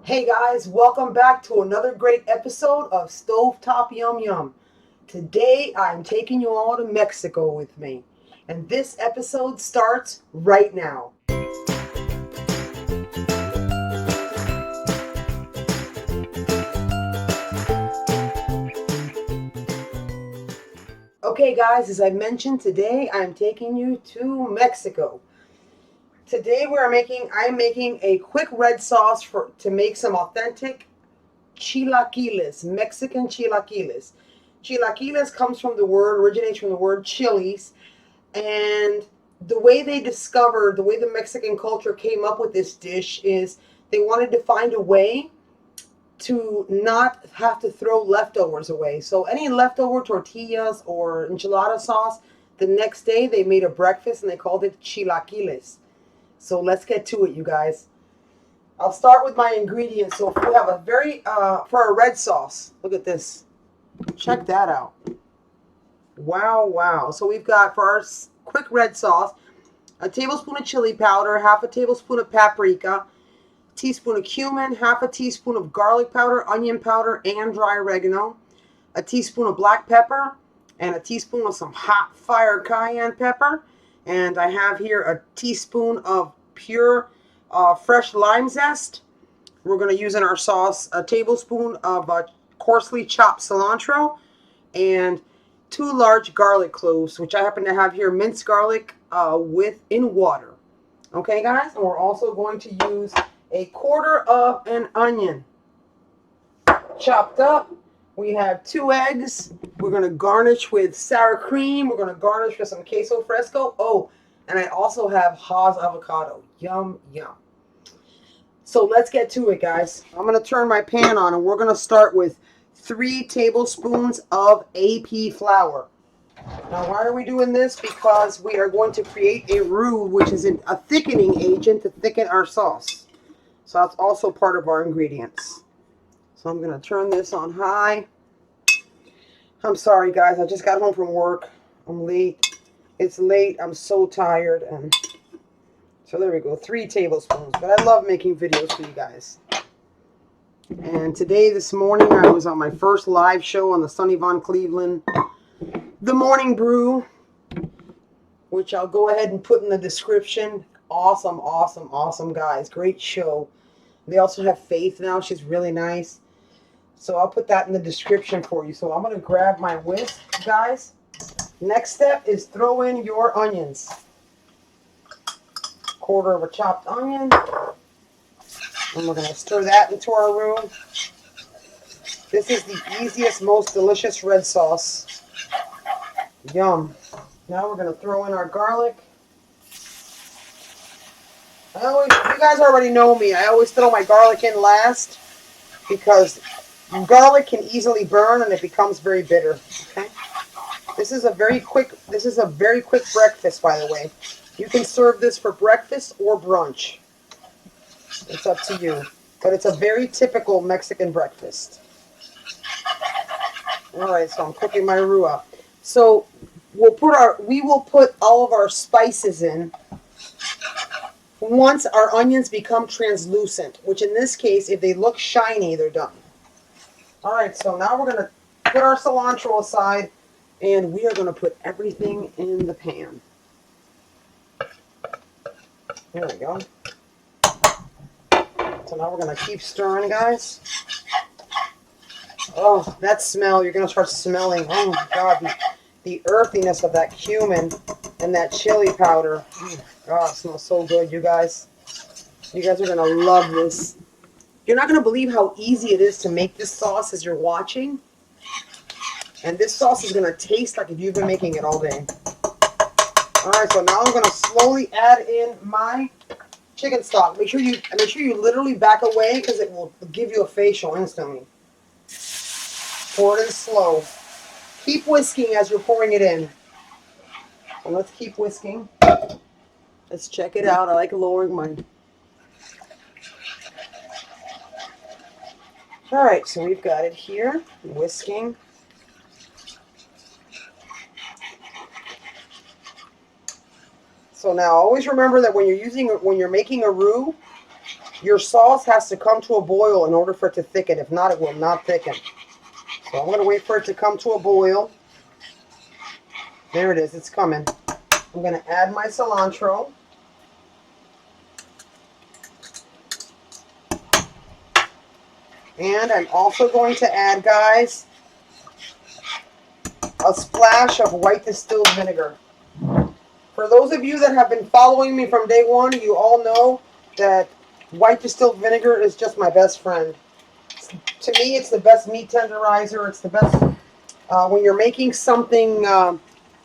Hey guys, welcome back to another great episode of Stovetop Yum Yum. Today I'm taking you all to Mexico with me, and this episode starts right now. Okay guys, as I mentioned, today I'm taking you to Mexico. Today I'm making a quick red sauce to make some authentic chilaquiles, Mexican chilaquiles. Chilaquiles originates from the word chilies, and the way the Mexican culture came up with this dish is they wanted to find a way to not have to throw leftovers away. So any leftover tortillas or enchilada sauce, the next day they made a breakfast and they called it chilaquiles. So let's get to it, you guys. I'll start with my ingredients. So if we have for a red sauce, look at this. Check that out. Wow, wow. So we've got, for our quick red sauce, a tablespoon of chili powder, half a tablespoon of paprika, a teaspoon of cumin, half a teaspoon of garlic powder, onion powder, and dry oregano, a teaspoon of black pepper, and a teaspoon of some hot fire cayenne pepper. And I have here a teaspoon of pure fresh lime zest. We're going to use in our sauce a tablespoon of coarsely chopped cilantro and 2 large garlic cloves, which I happen to have here minced garlic in water. Okay, guys? And we're also going to use a quarter of an onion chopped up. We have 2 eggs. We're going to garnish with sour cream. We're going to garnish with some queso fresco. Oh, and I also have Haas avocado. Yum, yum. So let's get to it, guys. I'm going to turn my pan on, and we're going to start with 3 tablespoons of AP flour. Now, why are we doing this? Because we are going to create a roux, which is a thickening agent to thicken our sauce. So that's also part of our ingredients. So I'm going to turn this on high. I'm sorry, guys. I just got home from work. I'm late. It's late. I'm so tired. And so there we go. 3 tablespoons. But I love making videos for you guys. And this morning, I was on my first live show on the Sonny Von Cleveland, the Morning Brew, which I'll go ahead and put in the description. Awesome, awesome, awesome guys. Great show. They also have Faith now. She's really nice. So I'll put that in the description for you. So I'm going to grab my whisk, guys. Next step is throw in your onions. Quarter of a chopped onion. And we're going to stir that into our roux. This is the easiest, most delicious red sauce. Yum. Now we're going to throw in our garlic. You guys already know me. I always throw my garlic in last because garlic can easily burn and it becomes very bitter. Okay. This is a very quick breakfast, by the way. You can serve this for breakfast or brunch. It's up to you. But it's a very typical Mexican breakfast. Alright, so I'm cooking my roux up. So we will put all of our spices in once our onions become translucent, which in this case, if they look shiny, they're done. Alright, so now we're going to put our cilantro aside, and we are going to put everything in the pan. There we go. So now we're going to keep stirring, guys. Oh, that smell, you're going to start smelling. Oh, my God, the earthiness of that cumin and that chili powder. Oh, God, it smells so good, you guys. You guys are going to love this. You're not going to believe how easy it is to make this sauce as you're watching. And this sauce is going to taste like if you've been making it all day. Alright, so now I'm going to slowly add in my chicken stock. Make sure you literally back away because it will give you a facial instantly. Pour it in slow. Keep whisking as you're pouring it in. So let's keep whisking. Let's check it out. I like lowering mine. Alright, so we've got it here. Whisking. So now always remember that when you're making a roux, Your sauce has to come to a boil in order for it to thicken. If not, it will not thicken. So I'm going to wait for it to come to a boil. There it is. It's coming. I'm going to add my cilantro. And I'm also going to add, guys, a splash of white distilled vinegar. For those of you that have been following me from day one, you all know that white distilled vinegar is just my best friend. To me, it's the best meat tenderizer. It's the best when you're making something,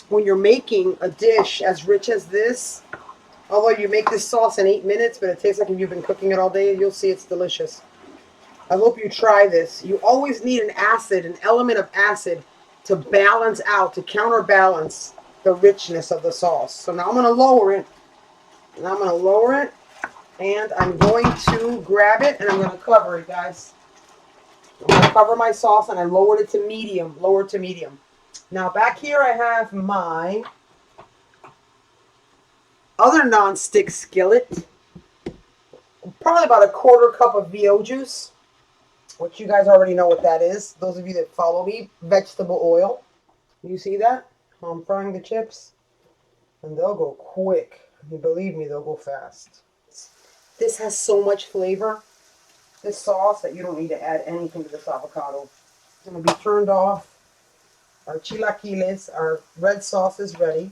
when you're making a dish as rich as this. Although you make this sauce in 8 minutes, but it tastes like if you've been cooking it all day, you'll see it's delicious. I hope you try this. You always need an element of acid to balance out, to counterbalance the richness of the sauce. So now I'm going to lower it. And I'm going to lower it. And I'm going to grab it and I'm going to cover it, guys. I'm going to cover my sauce and I lowered it to medium. Lowered to medium. Now back here I have my other non-stick skillet. Probably about a 1/4 cup of VO juice. Which you guys already know what that is. Those of you that follow me, vegetable oil. You see that? I'm frying the chips. And they'll go quick. And believe me, they'll go fast. This has so much flavor, this sauce, that you don't need to add anything to this avocado. It's going to be turned off. Our chilaquiles, our red sauce is ready.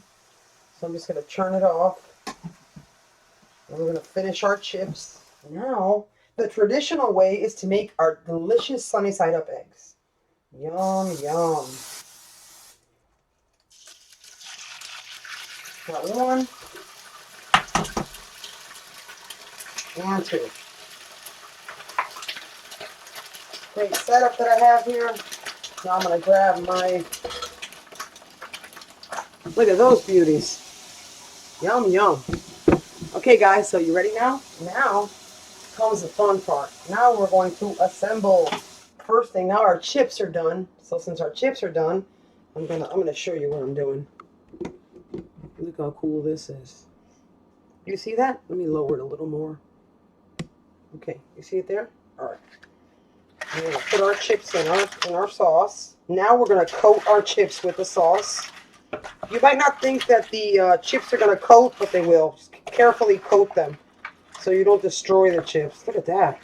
So I'm just going to turn it off. And we're going to finish our chips. Now, the traditional way is to make our delicious sunny side up eggs. Yum, yum. Got one. And two. Great setup that I have here. Now I'm going to grab my... Look at those beauties. Yum, yum. Okay, guys, so you ready now? Now comes the fun part. Now we're going to assemble. First thing, now our chips are done. So since our chips are done, I'm gonna show you what I'm doing. Look how cool this is. You see that? Let me lower it a little more. Okay, you see it there? All right. We're gonna put our chips in our sauce. Now we're gonna coat our chips with the sauce. You might not think that the chips are gonna coat, but they will. Just carefully coat them so you don't destroy the chips. Look at that.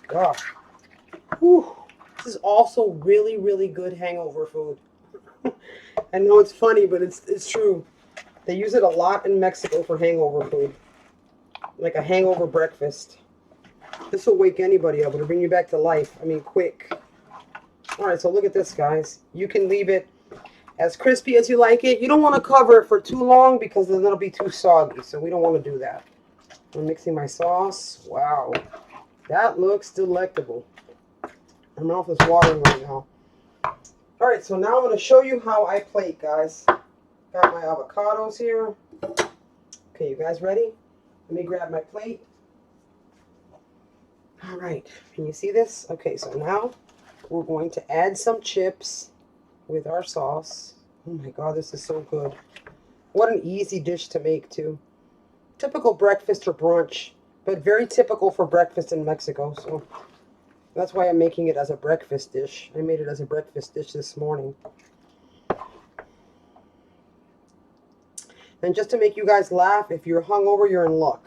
Gosh. Whew. This is also really, really good hangover food. I know it's funny, but it's true. They use it a lot in Mexico for hangover food. Like a hangover breakfast. This will wake anybody up. It'll bring you back to life. I mean, quick. Alright, so look at this, guys. You can leave it as crispy as you like it. You don't want to cover it for too long because then it'll be too soggy. So we don't want to do that. I'm mixing my sauce. Wow. That looks delectable. My mouth is watering right now. Alright, so now I'm going to show you how I plate, guys. Got my avocados here. Okay, you guys ready? Let me grab my plate. Alright, can you see this? Okay, so now we're going to add some chips with our sauce. Oh my god, this is so good. What an easy dish to make, too. Typical breakfast or brunch, but very typical for breakfast in Mexico, so that's why I'm making it as a breakfast dish. I made it as a breakfast dish this morning. And just to make you guys laugh, if you're hungover, you're in luck.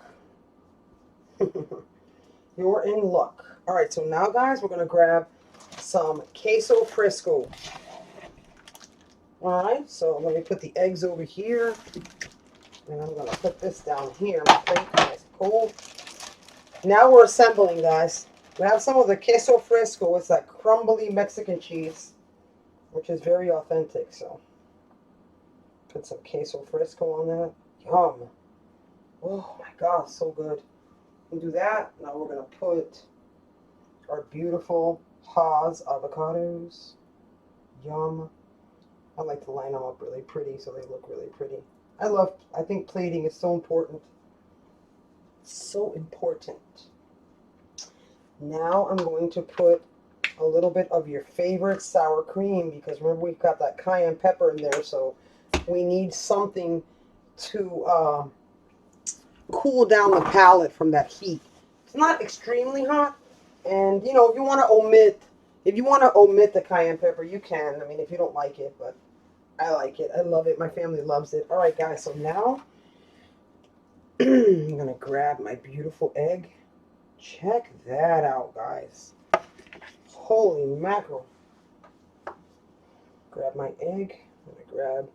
You're in luck. Alright, so now, guys, we're going to grab some queso fresco. Alright, so let me put the eggs over here. And I'm going to put this down here. My plate is cold. Now we're assembling, guys. We have some of the queso fresco. It's that crumbly Mexican cheese, which is very authentic. So put some queso fresco on that. Yum. Oh my god, so good. We'll do that. Now we're going to put our beautiful Haas avocados. Yum. I like to line them up really pretty so they look really pretty. I think plating is so important. So important. Now I'm going to put a little bit of your favorite sour cream because remember we've got that cayenne pepper in there, so we need something to cool down the palate from that heat. It's not extremely hot. And, you know, if you want to omit the cayenne pepper, you can. I mean, if you don't like it, but I like it. I love it. My family loves it. All right, guys. So now I'm going to grab my beautiful egg. Check that out, guys. Holy mackerel. Grab my egg. I'm going to grab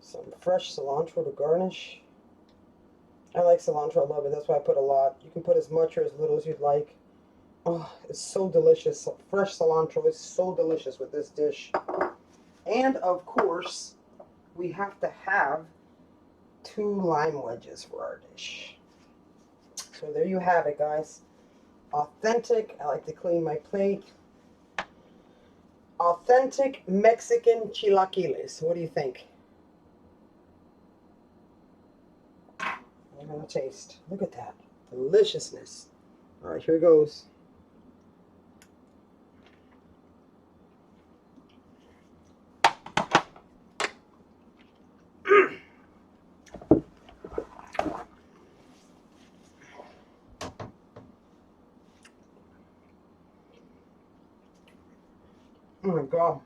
some fresh cilantro to garnish. I like cilantro. I love it. That's why I put a lot. You can put as much or as little as you'd like. Oh, it's so delicious. Fresh cilantro is so delicious with this dish. And, of course, we have to have 2 lime wedges for our dish. So there you have it, guys. Authentic. I like to clean my plate. Authentic Mexican chilaquiles. What do you think? I'm going to taste. Look at that. Deliciousness. All right, here goes. Oh my God.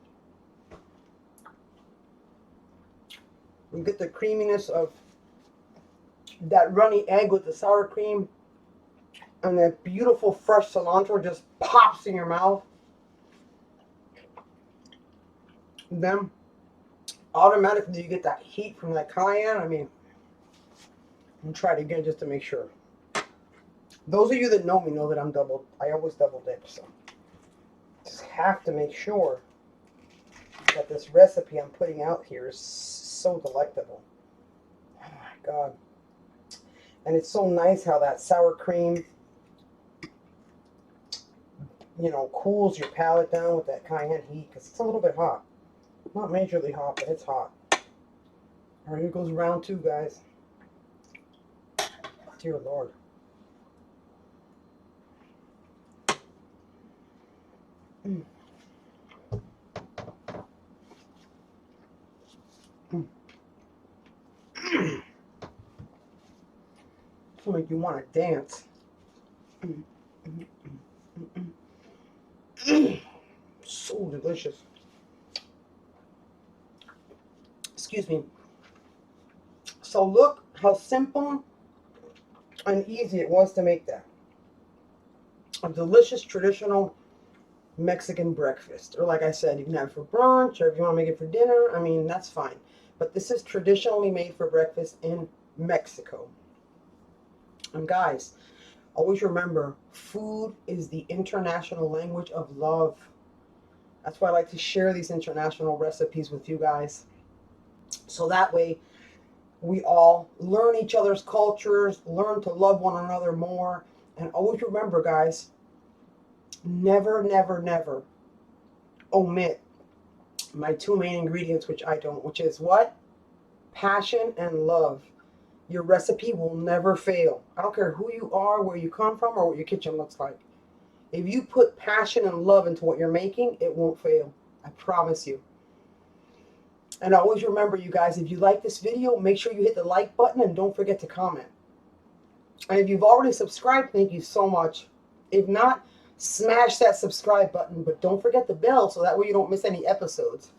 You get the creaminess of that runny egg with the sour cream, and that beautiful fresh cilantro just pops in your mouth. Then automatically you get that heat from that cayenne. I mean, I'm try it again just to make sure. Those of you that know me know that I always double dip, so just have to make sure that this recipe I'm putting out here is so delectable. Oh my God. And it's so nice how that sour cream, you know, cools your palate down with that cayenne heat, because it's a little bit hot. Not majorly hot, but it's hot. All right, here goes round 2, guys. Dear Lord. Mm. Mm. It's like you want to dance. Mm. Mm. Mm. Mm. Mm. So delicious. Excuse me. So look how simple and easy it was to make that. A delicious traditional Mexican breakfast. Or like I said, you can have it for brunch, or if you want to make it for dinner, I mean, that's fine. But this is traditionally made for breakfast in Mexico. And guys, always remember, food is the international language of love. That's why I like to share these international recipes with you guys. So that way, we all learn each other's cultures, learn to love one another more. And always remember, guys, never, never, never omit my 2 main ingredients, which is what? Passion and love. Your recipe will never fail. I don't care who you are, where you come from, or what your kitchen looks like. If you put passion and love into what you're making, it won't fail. I promise you. And always remember, you guys, if you like this video, make sure you hit the like button and don't forget to comment. And if you've already subscribed, thank you so much. If not, smash that subscribe button, but don't forget the bell so that way you don't miss any episodes.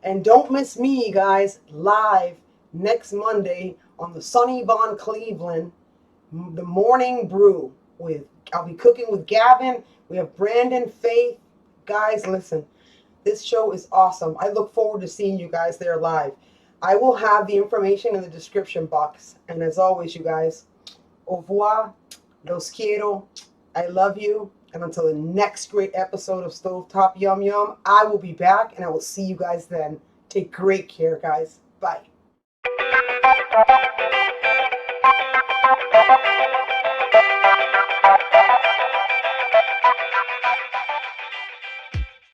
And don't miss me, guys, live next Monday on the Sonny Von Cleveland, the Morning Brew. I'll be cooking with Gavin. We have Brandon, Faith. Guys, listen, this show is awesome. I look forward to seeing you guys there live. I will have the information in the description box. And as always, you guys, au revoir, los quiero, I love you. And until the next great episode of Stovetop Yum Yum, I will be back and I will see you guys then. Take great care, guys. Bye.